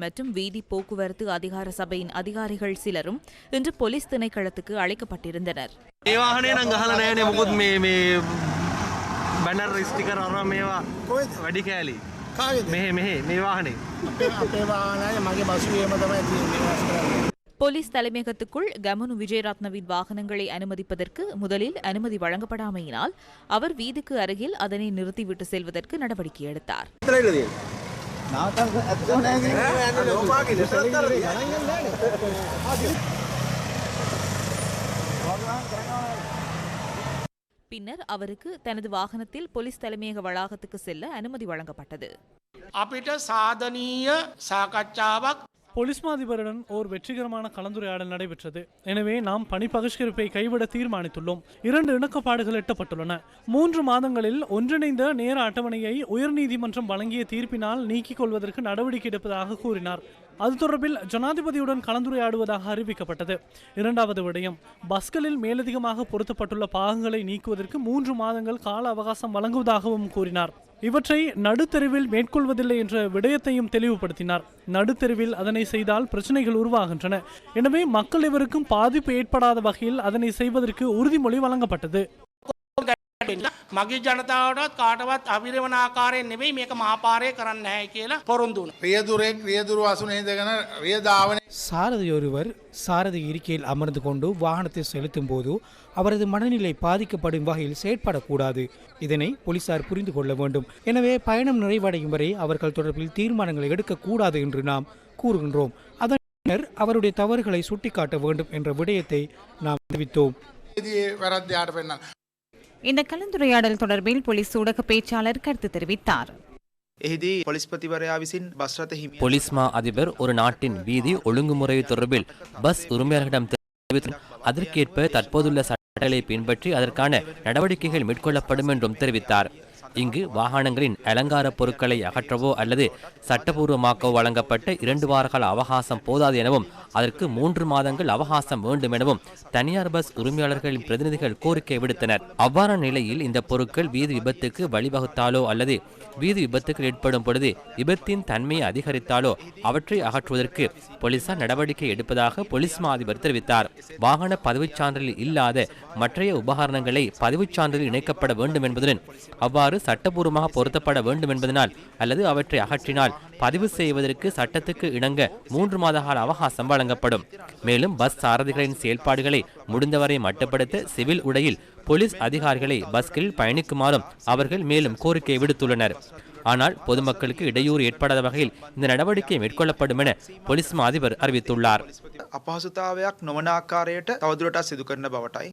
மற்றும் வீதி போக்குவரத்து அதிகார சபையின் அதிகாரிகள் சிலரும் இன்று போலீஸ் திணைக்களத்துக்கு அழைக்கப்பட்டிருந்தனர். போலீஸ் தலைமையகத்துக்குள் கமனு விஜயரத்னவின் வாகனங்களை அனுமதிப்பதற்கு முதலில் அனுமதி வழங்கப்படாமையினால் அவர் வீதிக்கு அருகில் அதனை நிறுத்திவிட்டு செல்வதற்கு நடவடிக்கை எடுத்தார். பின்னர் அவருக்கு தனது வாகனத்தில் போலீஸ் தலைமையக வளாகத்துக்கு செல்ல அனுமதி வழங்கப்பட்டது. போலீஸ் மாதிபருடன் ஓர் வெற்றிகரமான கலந்துரையாடல் நடைபெற்றது. எனவே நாம் பணி பகிஷ்கரிப்பை கைவிட தீர்மானித்துள்ளோம். 2 இணக்கப்பாடுகள் எட்டப்பட்டுள்ளன. 3 மாதங்களில் ஒன்றிணைந்த நேர அட்டவணையை உயர்நீதிமன்றம் வழங்கிய தீர்ப்பினால் நீக்கிக் கொள்வதற்கு நடவடிக்கை எடுப்பதாக கூறினார். அது தொடர்பில் ஜனாதிபதியுடன் கலந்துரையாடுவதாக அறிவிக்கப்பட்டது. 2வது விடயம், பஸ்களில் மேலதிகமாக பொருத்தப்பட்டுள்ள பாகங்களை நீக்குவதற்கு 3 மாதங்கள் கால அவகாசம் வழங்குவதாகவும் கூறினார். இவற்றை நடுத்தெருவில் மேற்கொள்வதில்லை என்ற விடயத்தையும் தெளிவுபடுத்தினார். நடுத்தெருவில் அதனை செய்தால் பிரச்சனைகள் உருவாகின்றன. எனவே மக்கள் எவருக்கும் பாதிப்பு ஏற்படாத வகையில் அதனை செய்வதற்கு உறுதிமொழி வழங்கப்பட்டது. මගේ ජනතාවටත් කාටවත් අවිරවන ආකාරයෙන් නෙවෙයි මේක මහපාරේ කරන්න නැහැ කියලා පොරොන්දු වුණා. රියදුරෙක් රියදුරු අසුනේ ඉඳගෙන රිය ධාවනයේ சாரதி ஒருவர் சாரதி இருக்கையில் அமர்ந்து கொண்டு வாகனத்தை செலுத்தும் போது அவரது மனநிலை பாதிக்கப்படும் வகையில் செயற்படக்கூடாது. இதனை போலீசார் புரிந்து கொள்ள வேண்டும். எனவே பயணம் நிறைவடையும் வரை அவர்கள் தொடர்பில் தீர்மானங்களை எடுக்கக்கூடாது என்று நாம் கூறுகின்றோம். அதன் பின்னர் அவருடைய தவறுகளை சுட்டிக்காட்ட வேண்டும் என்ற விடயத்தை நாம் தெரிவித்தோம். இந்த கலந்துரையாடல் தொடர்பில் போலீஸ் ஊடக பேச்சாளர் கருத்து தெரிவித்தார். போலீஸ் மா அதிபர் ஒரு நாட்டின் வீதி ஒழுங்குமுறை தொடர்பில் பஸ் உரிமையாளர்களிடம் தெரிவித்து அதற்கேற்ப தற்போதுள்ள சட்டங்களை பின்பற்றி அதற்கான நடவடிக்கைகள் மேற்கொள்ளப்படும் என்றும் தெரிவித்தார். இங்கு வாகனங்களின் அலங்கார பொருட்களை அகற்றவோ அல்லது சட்டபூர்வமாக்கவோ வழங்கப்பட்ட 2 வார கால அவகாசம் போதாது எனவும் அதற்கு 3 மாதங்கள் அவகாசம் வேண்டும் எனவும் தனியார் பஸ் உரிமையாளர்களின் பிரதிநிதிகள் கோரிக்கை விடுத்தனர். அவ்வாறான நிலையில் இந்த பொருட்கள் வீதி விபத்துக்கு வழிவகுத்தாலோ அல்லது வீதி விபத்துகள் ஏற்படும் பொழுது விபத்தின் தன்மையை அதிகரித்தாலோ அவற்றை அகற்றுவதற்கு போலீசார் நடவடிக்கை எடுப்பதாக போலீஸ் மா அதிபர் தெரிவித்தார். வாகன பதிவுச் சான்றிதழில் இல்லாத மற்றைய உபகரணங்களை பதிவுச் சான்றிதழில் இணைக்கப்பட வேண்டும் என்பதுடன் அவ்வாறு சட்டபூர்வமாக பொருத்தப்பட வேண்டும் என்பதனால் அல்லது அவற்றை அகற்றினால் பதிவு செய்வதற்கு சட்டத்துக்கு இணங்க 3 மாத கால அவகாசம் வழங்கப்படும். மேலும் பஸ் சாரதிகளின் செயல்பாடுகளை முடிந்தவரை மட்டுப்படுத்த சிவில் உடையில் போலீஸ் அதிகாரிகளை பஸ்களில் பயணிக்குமாறும் அவர்கள் மேலும் கோரிக்கை விடுத்துள்ளனர். ஆனால் பொதுமக்களுக்கு இடையூறு ஏற்படாத வகையில் இந்த நடவடிக்கை மேற்கொள்ளப்படும் என போலீஸ் மா அதிபர் அறிவித்துள்ளார். අපහසුතාවයක් නොවන ආකාරයට තවදුරටත් සිදු කරන බවටයි